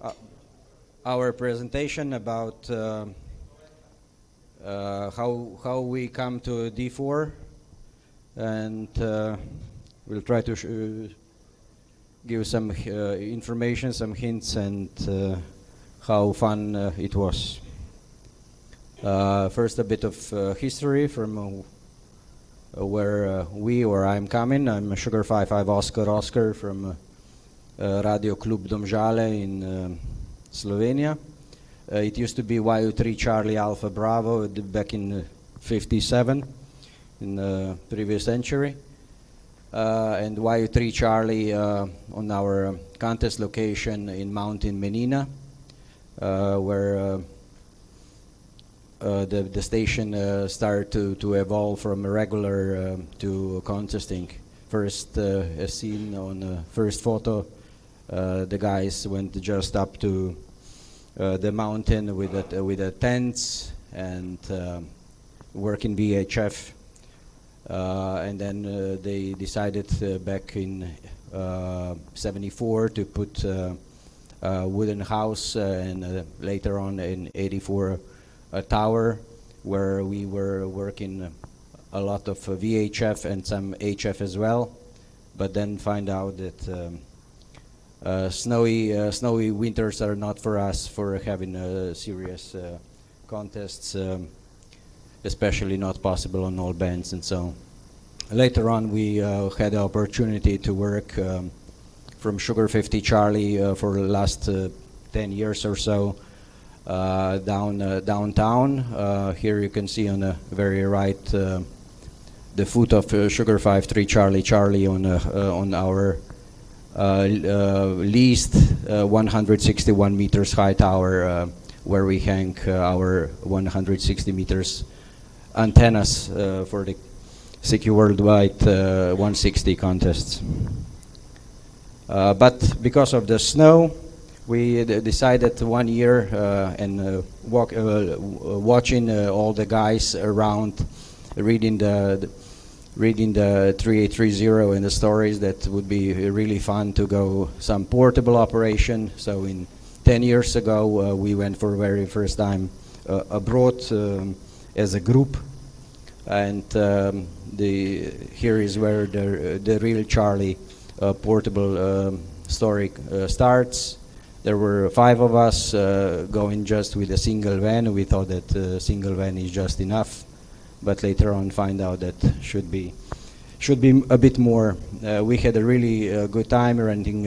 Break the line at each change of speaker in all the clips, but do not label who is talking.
uh, our presentation about how we come to D4, and we'll try to give some information, some hints, and how fun it was. First, a bit of history from where I'm coming. I'm Sugar 55 Oscar from Radio Klub Domžale in Slovenia. It used to be YU3 Charlie Alpha Bravo back in '57, in the previous century. And YU3 Charlie on our contest location in Mountain Menina, where the station started to evolve from a regular to contesting. First, as seen on the first photo, the guys went just up to the mountain with the tents and working VHF. And then they decided back in '74 to put a wooden house, and later on in '84 a tower, where we were working a lot of VHF and some HF as well, but then find out that snowy winters are not for us for having serious contests, especially not possible on all bands. And so later on we had the opportunity to work from Sugar 50 Charlie for the last 10 years or so downtown. Here you can see on the very right the foot of Sugar 53 Charlie on our least 161 meters high tower, where we hang our 160 meters antennas for the CQWW 160 contests. But because of the snow, we decided one year and watching all the guys around, reading the 3830 and the stories, that would be really fun to go some portable operation. So 10 years ago we went for the very first time abroad as a group, and here is where the real Charlie portable story starts. There were 5 of us going just with a single van. We thought that a single van is just enough, but later on find out that should be a bit more. We had a really good time renting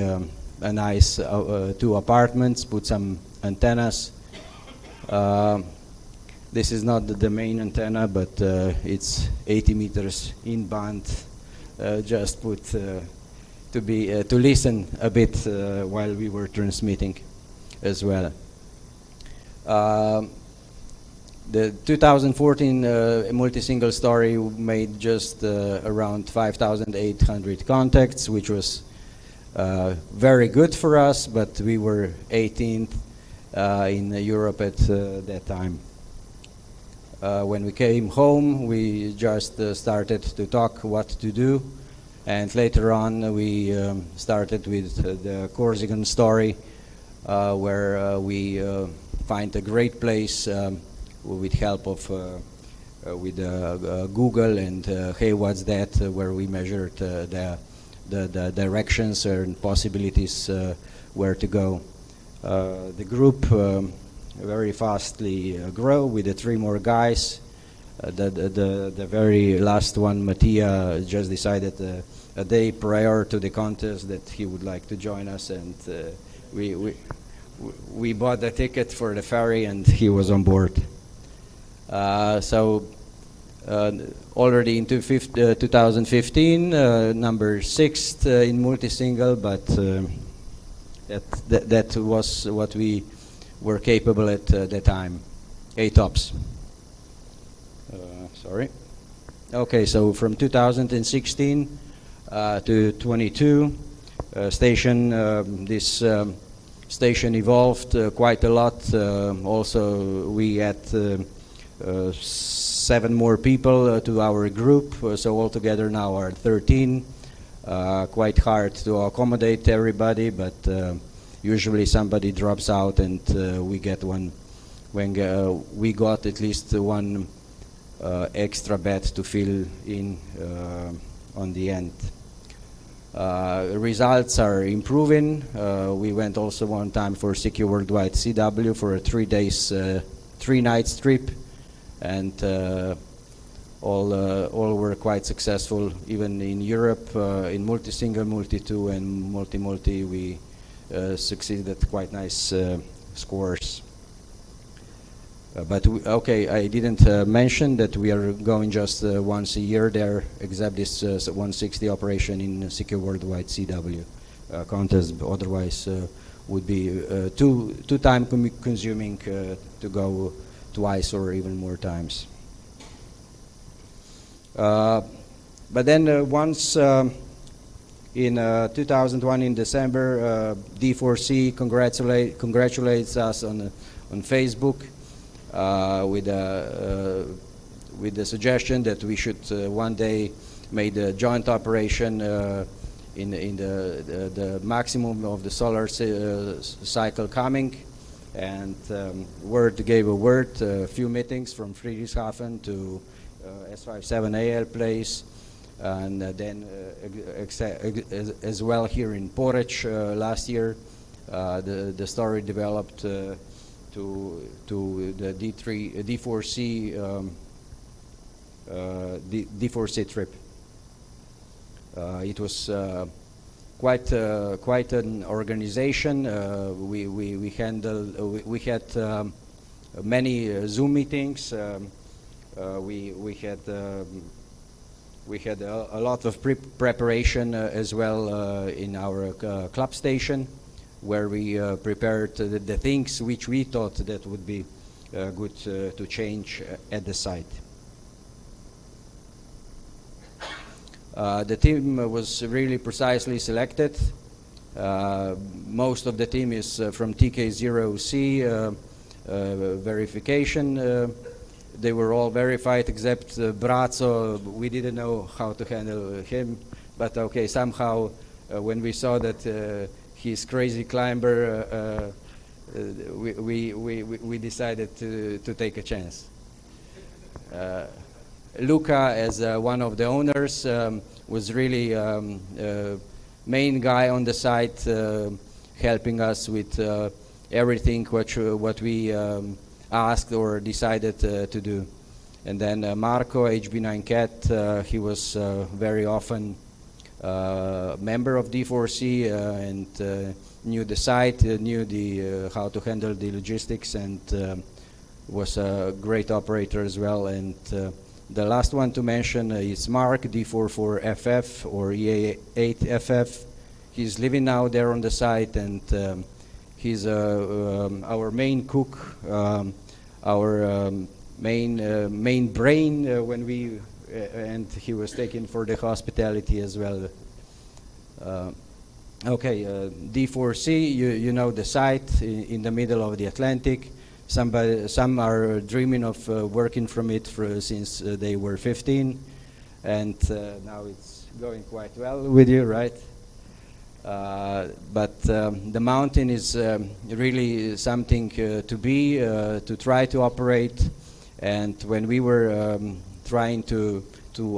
a nice 2 apartments, put some antennas. This is not the main antenna, but it's 80 meters in band, just put to listen a bit while we were transmitting as well. The 2014 multi-single story made just around 5,800 contacts, which was very good for us, but we were 18th in Europe at that time. When we came home, we just started to talk what to do, and later on we started with the Corsican story, where we find a great place with help of Google and Hey What's That, where we measured the directions and possibilities where to go. The group very fastly grow with the 3 more guys. The very last one, Mattia, just decided a day prior to the contest that he would like to join us, and we bought the ticket for the ferry, and he was on board. So already in 2015, number 6 in multi-single, but that was what we were capable at the time, 8 tops. Sorry. Okay, so from 2016 to 22, this station evolved quite a lot. Also, we had 7 more people to our group, so altogether now are 13. Quite hard to accommodate everybody, but usually somebody drops out and we get one. When we got at least one extra bed to fill in on the end. Results are improving. We went also one time for CQWW for a 3 days, 3 nights trip, and all were quite successful. Even in Europe, in multi-single, multi-two, and multi-multi, we succeeded at quite nice scores. But okay, I didn't mention that we are going just once a year there, except this 160 operation in CQ Worldwide CW contest. Otherwise, would be too time consuming to go twice or even more times. But then once in 2001 in December, D4C congratulates us on Facebook. With the suggestion that we should one day make a joint operation in the maximum of the solar cycle coming, and word gave a word, a few meetings from Friedrichshafen to S57AL place, and then as well here in Porridge last year. The story developed to the D4C D4C trip. It was quite an organization. We had many Zoom meetings. We had a lot of preparation as well in our club station, where we prepared the things which we thought that would be good to change at the site. The team was really precisely selected. Most of the team is from TK0C verification. They were all verified except Brazzo. We didn't know how to handle him, but okay, somehow when we saw that he's crazy climber, we decided to take a chance. Luca, as one of the owners, was really main guy on the site, helping us with everything what we asked or decided to do. And then Marco, HB9 Cat, he was very often member of D4C and knew the site, knew the how to handle the logistics, and was a great operator as well. And the last one to mention is Mark, D44FF or EA8FF. He's living now there on the site, and he's our main cook, our main brain when we and he was taken for the hospitality as well. Okay, D4C, you know the site in the middle of the Atlantic. Some are dreaming of working from it since they were 15, and now it's going quite well with you, right? But the mountain is really something to try to operate. And when we were trying to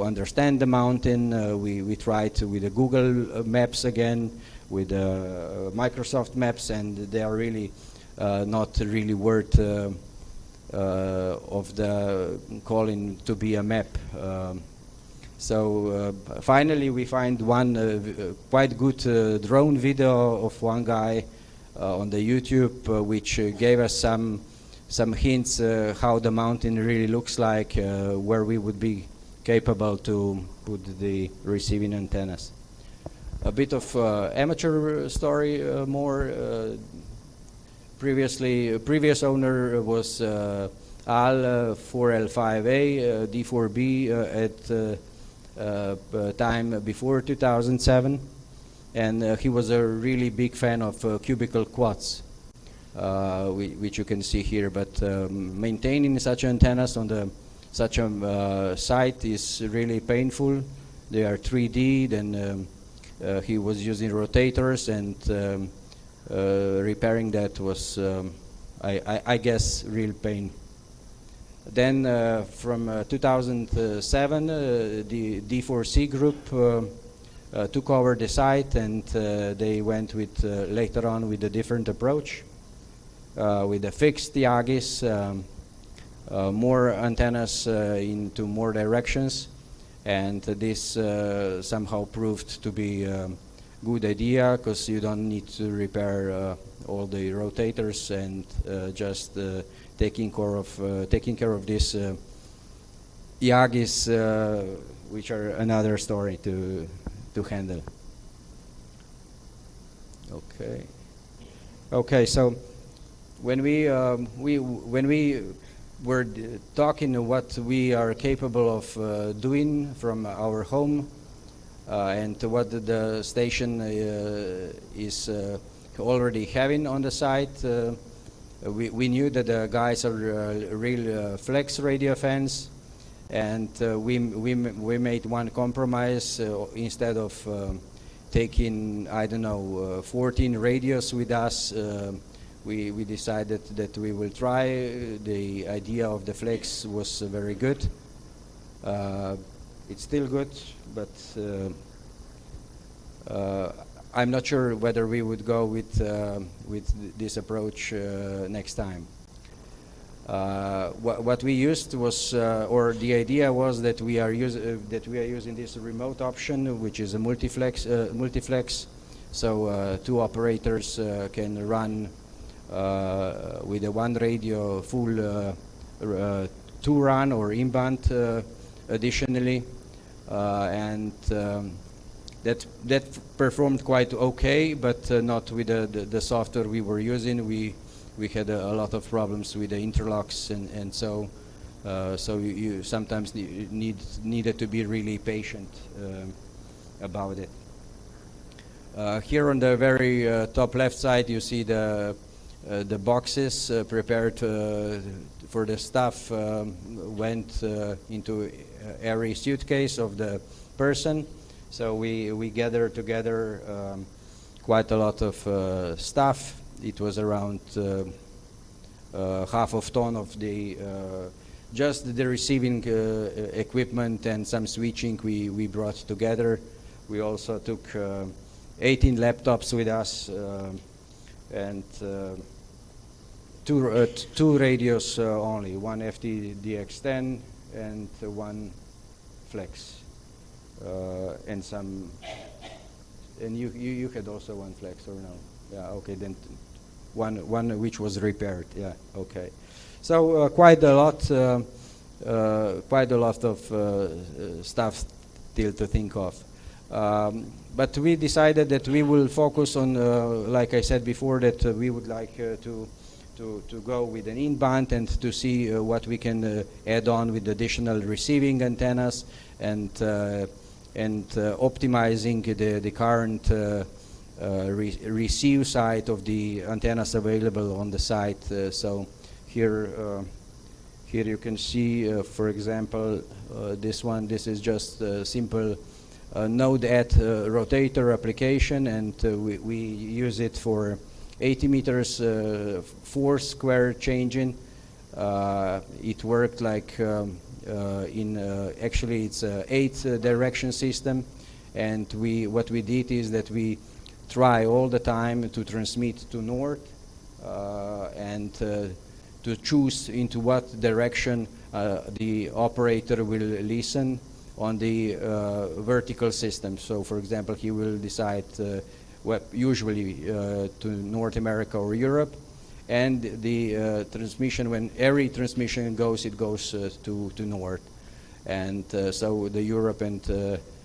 understand the mountain, we tried with the Google Maps again, with Microsoft Maps, and they are really not really worth of the calling to be a map. So finally we find one quite good drone video of one guy on the YouTube, which gave us some hints how the mountain really looks like, where we would be capable to put the receiving antennas. A bit of amateur story more. Previous owner was Al 4L5A D4B at time before 2007, and he was a really big fan of cubical quads, which you can see here. But maintaining such antennas on such a site is really painful. They are 3D. Then he was using rotators, and repairing that was, I guess, real pain. Then from 2007, the D4C group took over the site, and they went with later on with a different approach, with a fixed Yagis, more antennas into more directions, and this somehow proved to be a good idea, because you don't need to repair all the rotators, and just taking care of these Yagis, which are another story to handle. Okay. So when we were talking what we are capable of doing from our home, and what the station is already having on the site, we knew that the guys are real flex radio fans, and we made one compromise. Instead of taking, I don't know, 14 radios with us, we decided that we will try. The idea of the flex was very good. It's still good, but I'm not sure whether we would go with this approach next time. What we used was, or the idea was that we are using this remote option, which is a multiflex. So two operators can run with a one radio full two run or in-band additionally, and that performed quite okay, but not with the software we were using. We had a lot of problems with the interlocks, and so you sometimes needed to be really patient about it. Here on the very top left side, you see the boxes prepared for the stuff went into every suitcase of the person. So we gathered together quite a lot of stuff. It was around half of ton of the just the receiving equipment and some switching we brought together. We also took 18 laptops with us, and two radios only, one FTDX10 and one flex, and some. And you had also one flex, or no? Yeah. Okay. Then one which was repaired. Yeah. Okay. So quite a lot of stuff still to think of. But we decided that we will focus on, like I said before, that we would like to go with an in-band and to see what we can add on with additional receiving antennas, and optimizing the current receive side of the antennas available on the site. So here you can see, for example, this one. This is just a simple node add rotator application, and we use it for 80 meters 4 square changing. It worked like actually it's a 8 direction system, and what we did is that we try all the time to transmit to north, and to choose into what direction the operator will listen on the vertical system. So for example, he will decide usually to North America or Europe, and the transmission, when every transmission goes, it goes to north, and so the Europe and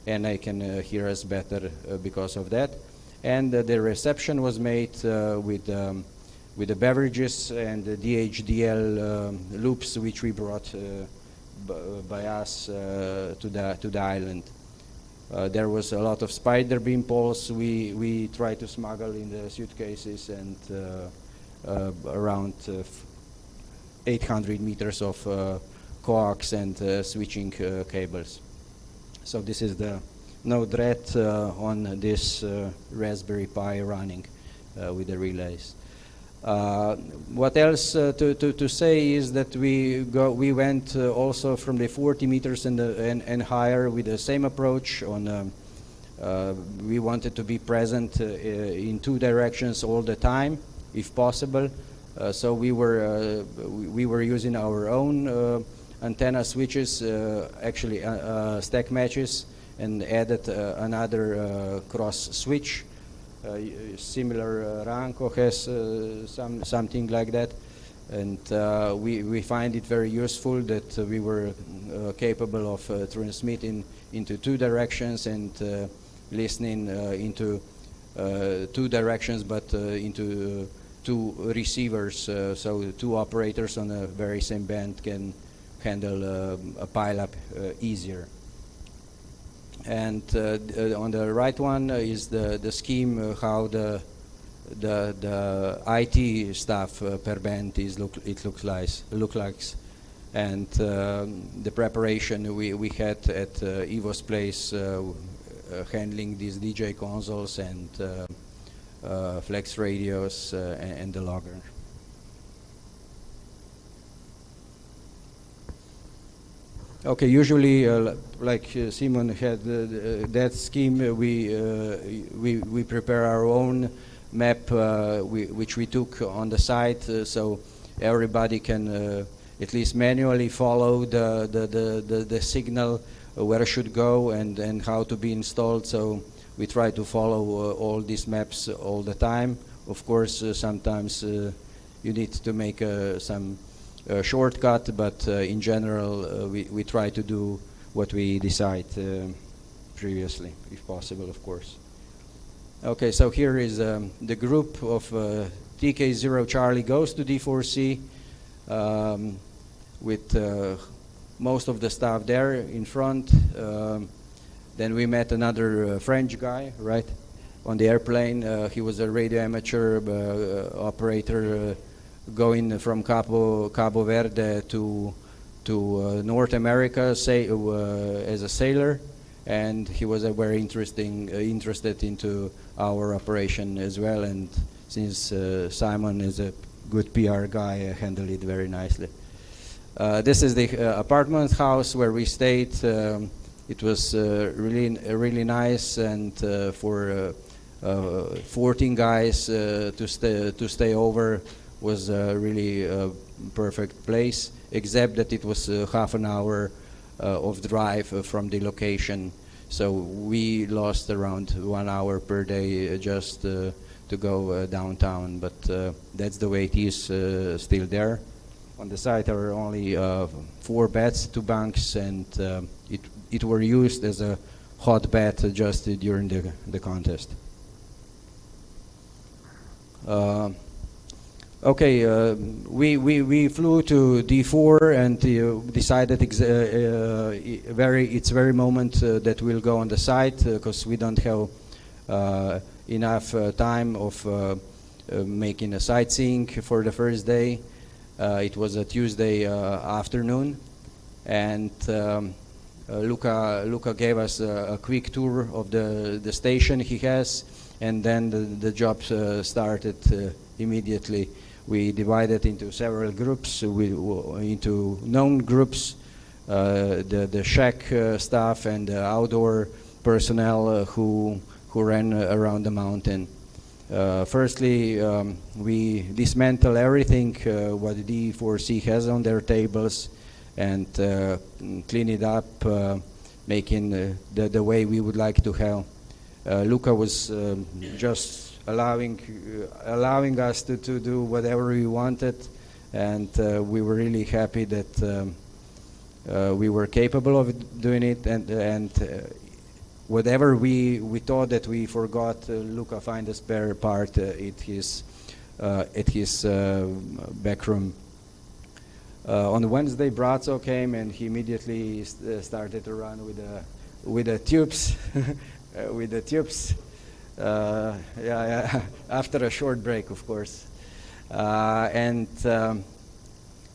NA can hear us better because of that. And the reception was made with the beverages and the DHDL loops, which we brought by us to the island. There was a lot of spider beam poles we tried to smuggle in the suitcases, and around 800 meters of coax and switching cables. So this is the node red on this Raspberry Pi running. with the relays. What else to say is that we went also from the 40 meters and higher with the same approach. We wanted to be present in two directions all the time, if possible. So we were using our own antenna switches, actually stack matches, and added another cross switch. Similar Ranco has something like that, and we find it very useful that we were capable of transmitting into two directions and listening into two directions, but into two receivers, so two operators on a very same band can handle a pileup easier. And on the right one is the scheme how the IT stuff per band looks like, and the preparation we had at Ivo's place, handling these DJ consoles and flex radios and the logger. Okay, usually, like Simon had that scheme, we prepare our own map, which we took on the site, so everybody can at least manually follow the signal, where it should go and how to be installed. So we try to follow all these maps all the time. Of course, sometimes you need to make some shortcut, but in general, we try to do what we decide previously, if possible, of course. Okay, so here is the group of TK0 Charlie goes to D4C with most of the staff there in front. Then we met another French guy, right, on the airplane. He was a radio amateur operator going from Cabo Verde to North America as a sailor, and he was very interested into our operation as well. And since Simon is a good PR guy, handled it very nicely. This is the apartment house where we stayed. It was really nice, and for 14 guys to stay over was really a perfect place, except that it was half an hour of drive from the location. So we lost around 1 hour per day just to go downtown, but that's the way it is still there. On the site are only 4 beds, 2 bunks, and it were used as a hot bed just during the contest. Okay, we flew to D4 and decided it's very moment that we'll go on the site, because we don't have enough time of making a sightseeing for the first day. It was a Tuesday afternoon, and Luca gave us a quick tour of the station he has, and then the job started immediately. We divided into several groups, into known groups, the shack staff and the outdoor personnel who ran around the mountain. Firstly, we dismantle everything what D4C has on their tables and clean it up, making the way we would like to have. Luca was just allowing us to do whatever we wanted, and we were really happy that we were capable of doing it, and whatever we thought that we forgot, Luca find a spare part at his back room. On Wednesday, Brazzo came, and he immediately started to run with the tubes, with the tubes. Yeah, after a short break, of course, and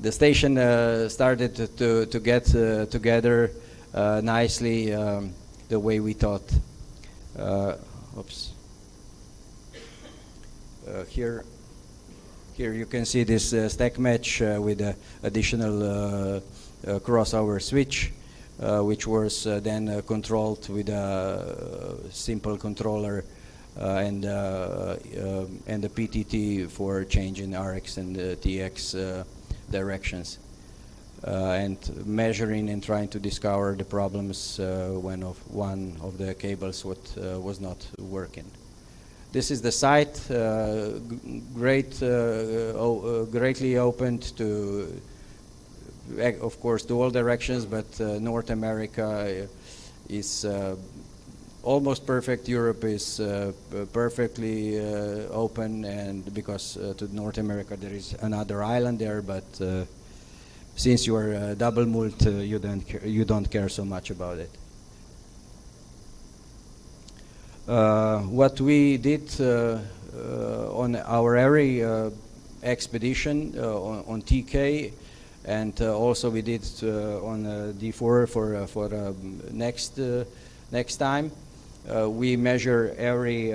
the station started to get together nicely, the way we thought. Oops. here you can see this stack match with the additional crossover switch, which was then controlled with a simple controller and the PTT for changing RX and TX directions, and measuring and trying to discover the problems when one of the cables was not working. This is the site, greatly opened to, of course, to all directions, but North America is almost perfect. Europe is perfectly open, and because to North America there is another island there, but since you are double mult, you don't care so much about it. What we did on our area expedition on TK, and also we did on D4 for next time. We measure every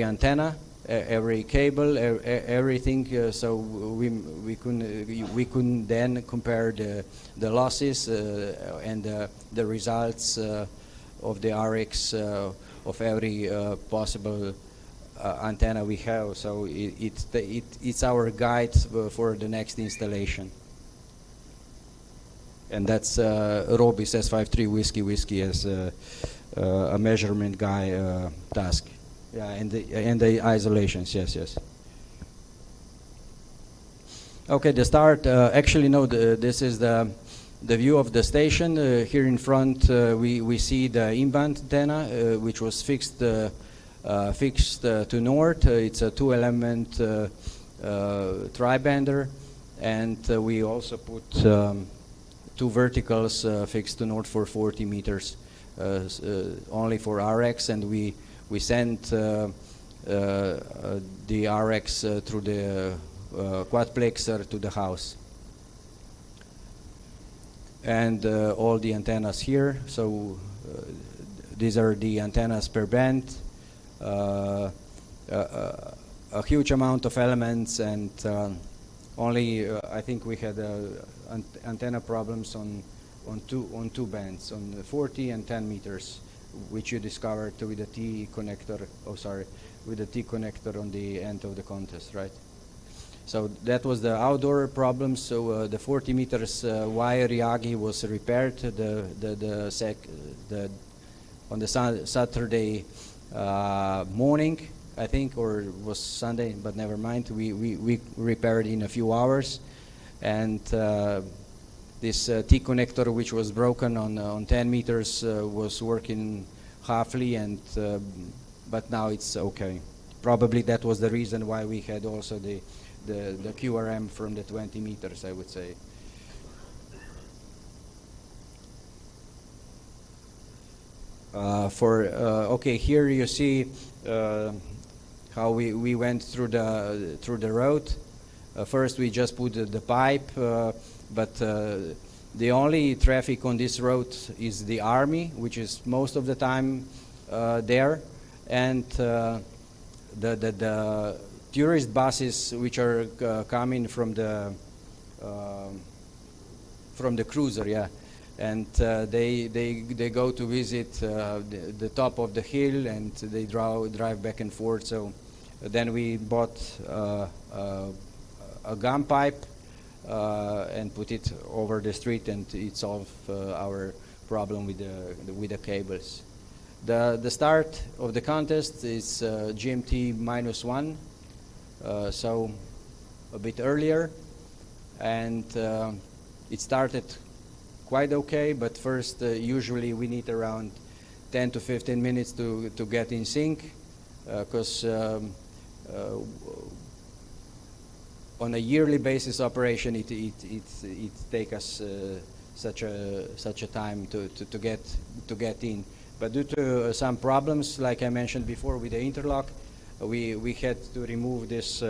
antenna, every cable, everything. So we couldn't then compare the losses and the results of the RX of every possible antenna we have. So it's our guide for the next installation. And that's Robis S53 Whiskey as a measurement guy task. Yeah, and the isolations, yes. Okay, the start. Actually, no. This is the view of the station. Here in front, we see the in-band antenna, which was fixed to north. It's a 2-element tri-bander, and we also put 2 verticals fixed to north for 40 meters, only for RX, and we sent the RX through the quadplexer to the house. And all the antennas here. So these are the antennas per band. A huge amount of elements, and only I think we had antenna problems on two bands, on the 40 and 10 meters, which you discovered with the T connector. Oh, sorry, with the T connector on the end of the contest, right? So that was the outdoor problem. So the 40 meters wire Yagi was repaired. On the Saturday morning, I think, or it was Sunday, but never mind. We repaired in a few hours, and this T connector, which was broken on 10 meters, was working halfly, and but now it's okay. Probably that was the reason why we had also the QRM from the 20 meters, I would say. Okay, here you see how we went through the road. First, we just put the pipe, but the only traffic on this road is the army, which is most of the time there, and the tourist buses, which are coming from the cruiser, yeah, and they go to visit the top of the hill, and they drive back and forth. So then we bought a gun pipe and put it over the street, and it solved our problem with the cables. The start of the contest is GMT -1. So a bit earlier, and it started quite okay, but first usually we need around 10 to 15 minutes to get in sync, because on a yearly basis operation it takes us such a time to get in. But due to some problems, like I mentioned before, with the interlock, we had to remove this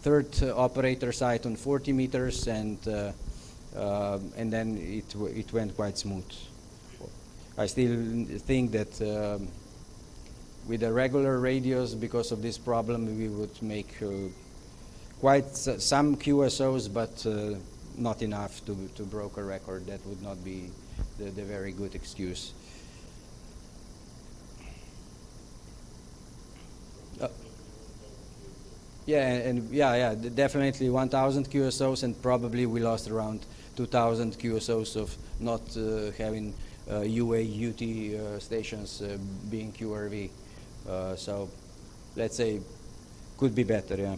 third operator site on 40 meters, and then it went quite smooth. I still think that with the regular radios, because of this problem, we would make quite some QSOs, but not enough to break a record. That would not be the very good excuse. Yeah, and definitely 1,000 QSOs, and probably we lost around 2,000 QSOs of not having UA UT stations being QRV. So let's say could be better. Yeah.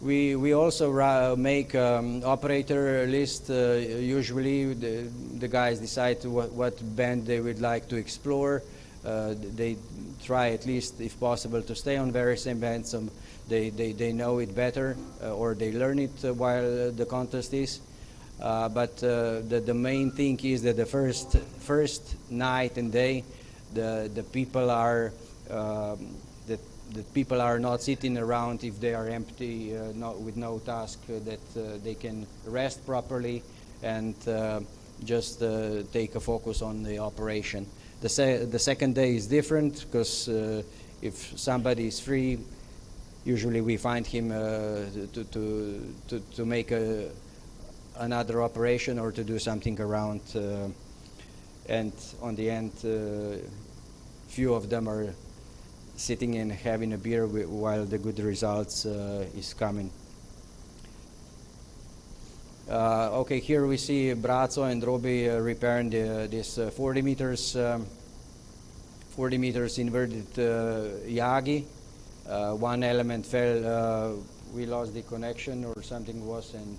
We also make operator list. Usually the guys decide what band they would like to explore. They try, at least if possible, to stay on very same band, so they know it better, or they learn it while the contest is. But the main thing is that the first night and day, the people are the people are not sitting around if they are empty, with no task, that they can rest properly and just take a focus on the operation. The second day is different, because if somebody is free, usually we find him to make another operation or to do something around, and on the end, few of them are sitting and having a beer while the good results is coming. Okay, here we see Brazzo and Roby repairing this 40 meters inverted Yagi. One element fell. We lost the connection or something was, and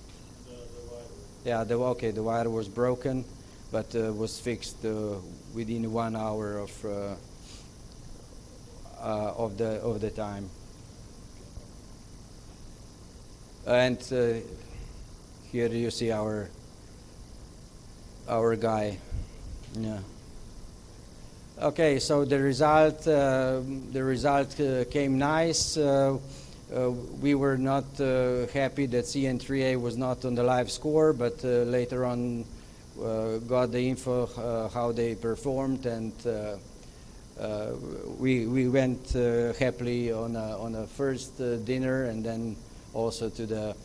yeah, the wire was broken, but was fixed within 1 hour of the time. And here you see our guy. Yeah. Okay, so the result came nice. We were not happy that CN3A was not on the live score, but later on got the info how they performed, and we went happily on a first dinner, and then also to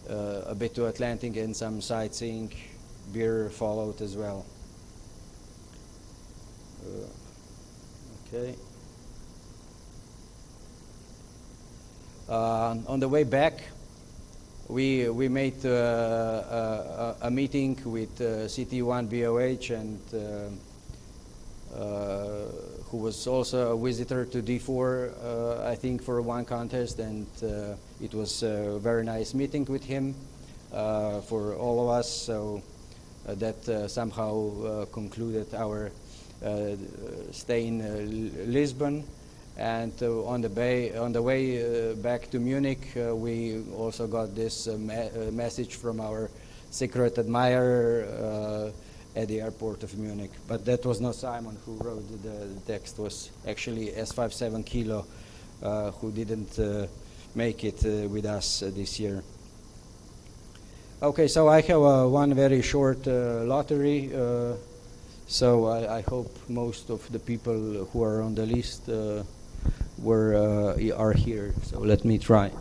a bit to Atlantic and some sightseeing. Beer followed as well. Okay. On the way back, we made a meeting with CT1BOH, and who was also a visitor to D4, I think, for one contest, and it was a very nice meeting with him for all of us. So that somehow concluded our stay in Lisbon. And on the way back to Munich, we also got this message from our secret admirer at the airport of Munich. But that was not Simon who wrote the text. It was actually S57 Kilo who didn't make it with us this year. Okay, so I have one very short lottery. So I hope most of the people who are on the list are here. So let me try.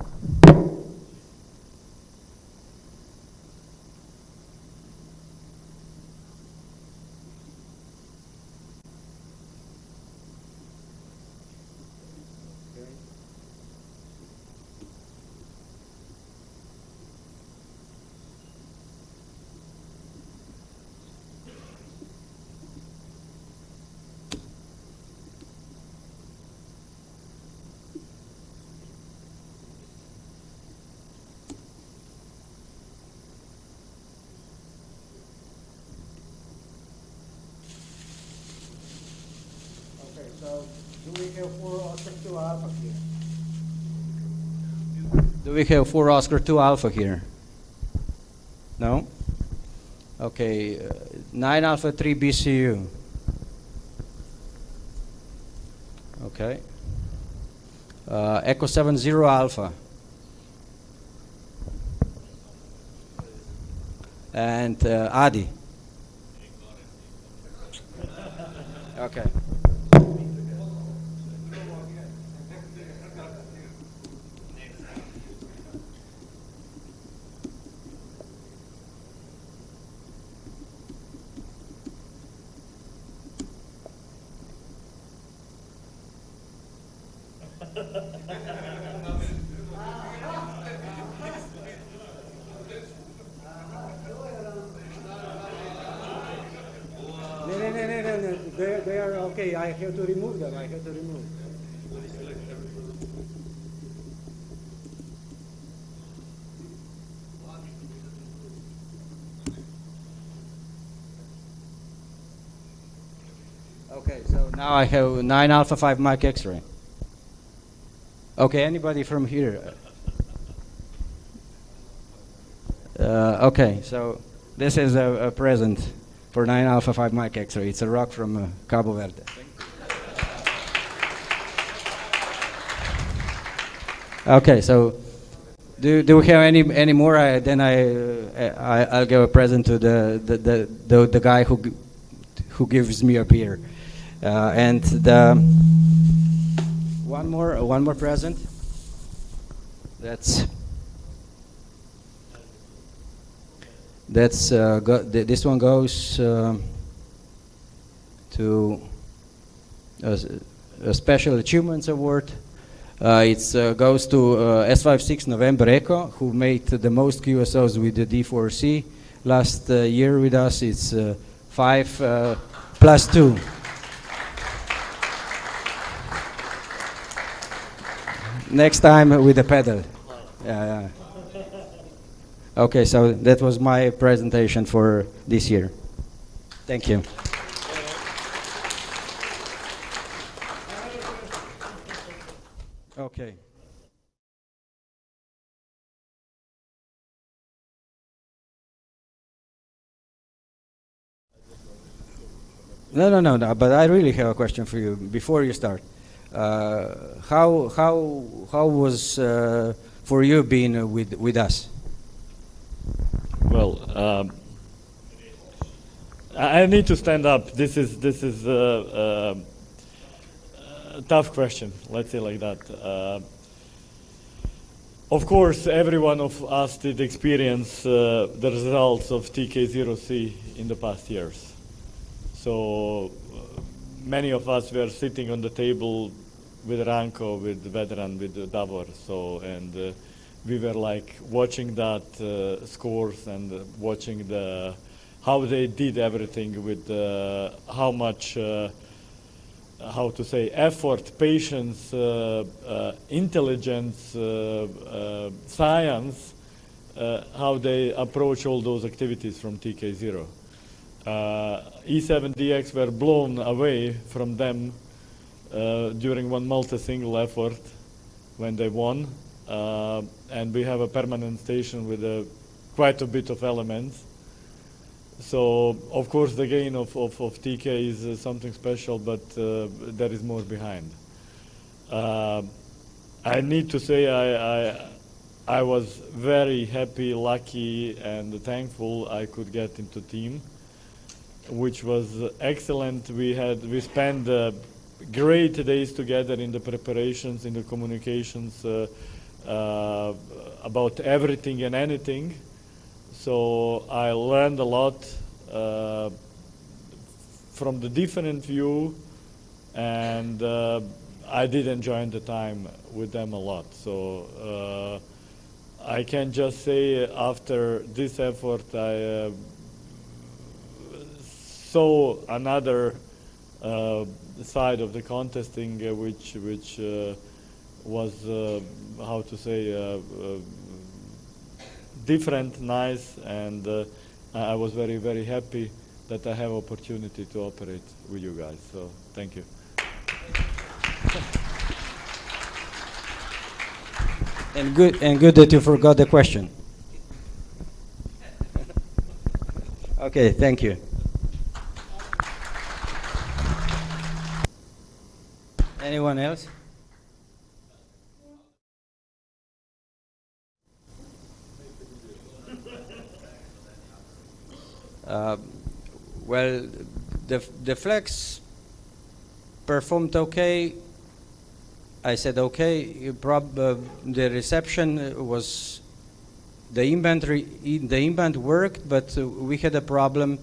So, do we have 4 Oscar 2 Alpha here? Do we have 4 Oscar 2 Alpha here? No? Okay, 9 Alpha 3 BCU. Okay. Echo 70 Alpha. And Adi. Okay.
They are okay. I have to remove them. I have to remove.
Okay, so now I have 9 alpha 5 mic X-ray. Okay, anybody from here? Okay, so this is a present for 9 alpha 5 mic X-ray. It's a rock from Cabo Verde. Okay, so do we have any more? Then I'll give a present to the guy who gives me a beer, and the one more present. This one goes to a Special Achievements Award. It goes to S56 November Echo, who made the most QSOs with the D4C last year with us. It's 5 plus 2. Next time with the pedal. Yeah. Okay, so that was my presentation for this year. Thank you. Okay. No, but I really have a question for you before you start. How was for you being with us?
Well, I need to stand up. This is a tough question. Let's say like that. Of course, every one of us did experience the results of TK0C in the past years. So many of us were sitting on the table with Ranko, with Vedran, with Davor. So and we were like watching that scores and watching how they did everything with how much how to say effort, patience, intelligence, science, how they approach all those activities from TK0. E7DX were blown away from them during one multi-single effort when they won. And we have a permanent station with quite a bit of elements. So, of course, the gain of TK is something special, but there is more behind. I need to say I was very happy, lucky, and thankful I could get into team, which was excellent. We spent great days together in the preparations, in the communications about everything and anything. So I learned a lot from the different view, and I did enjoy the time with them a lot. So I can just say after this effort I saw another side of the contesting which was how to say different, nice, and I was very, very happy that I have opportunity to operate with you guys. So thank you.
And good that you forgot the question. Okay, thank you. Anyone else? Well, the flex performed okay. I said okay. The reception was the inband worked, but we had a problem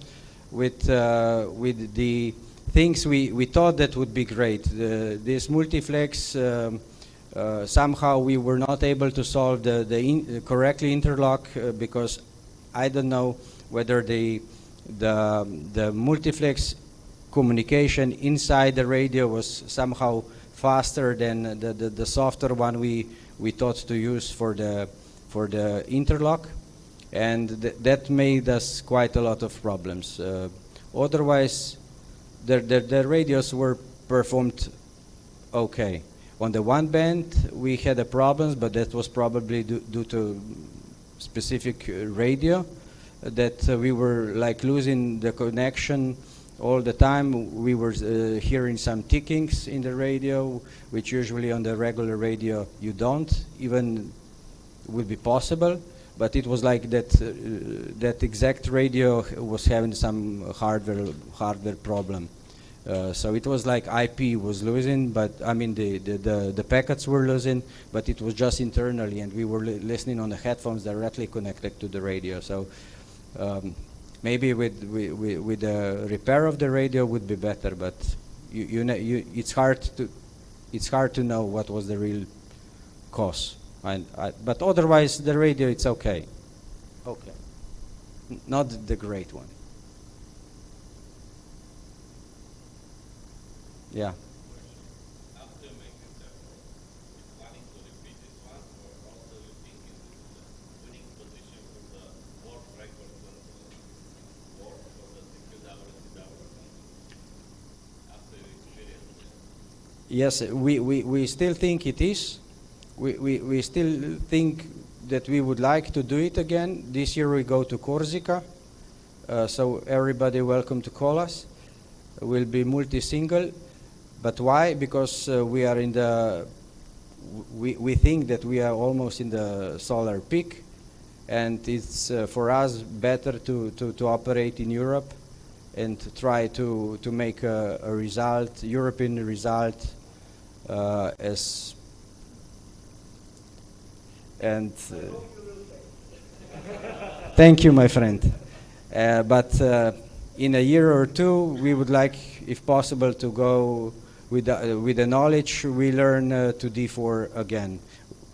with the things we thought that would be great. This multiflex somehow we were not able to solve the correctly interlock because I don't know whether the multiflex communication inside the radio was somehow faster than the softer one we thought to use for the interlock, and that made us quite a lot of problems. Otherwise, the radios were performed okay. On the one band, we had a problems, but that was probably due to specific radio, that we were like losing the connection all the time. We were hearing some tickings in the radio, which usually on the regular radio you don't even would be possible. But it was like that. That exact radio was having some hardware problem. So it was like IP was losing, but I mean the packets were losing, but it was just internally, and we were listening on the headphones directly connected to the radio. So maybe with the repair of the radio would be better, but it's hard to know what was the real cause. But otherwise, the radio, it's okay. Okay, not the great one. Yeah.
After making several, planning to repeat this one, or also you think it is a winning position for the world record world for the CQWW after your experience?
Yes, we still think it is. We still think that we would like to do it again. This year we go to Corsica, so everybody welcome to call us. We'll be multi-single. But why? Because we are in the, we think that we are almost in the solar peak, and it's for us better to operate in Europe and to try to make a result, European result, thank you, my friend. But in a year or two, we would like, if possible, to go with the knowledge we learn to D4 again.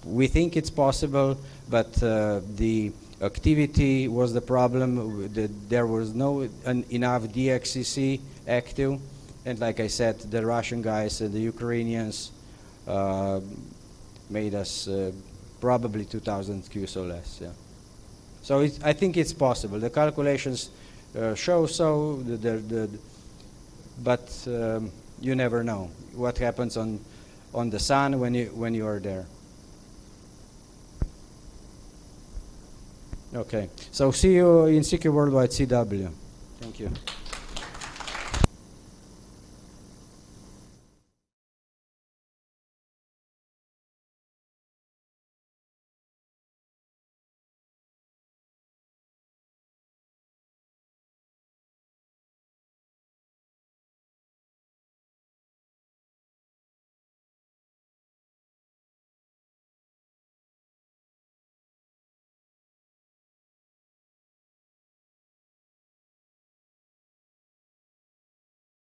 We think it's possible, but the activity was the problem. There was no enough DXCC active, and like I said, the Russian guys and the Ukrainians made us probably 2,000 Qs or less. Yeah. So I think it's possible. The calculations show so. But you never know what happens on the sun when you are there. Okay. So see you in CQ Worldwide CW. Thank you.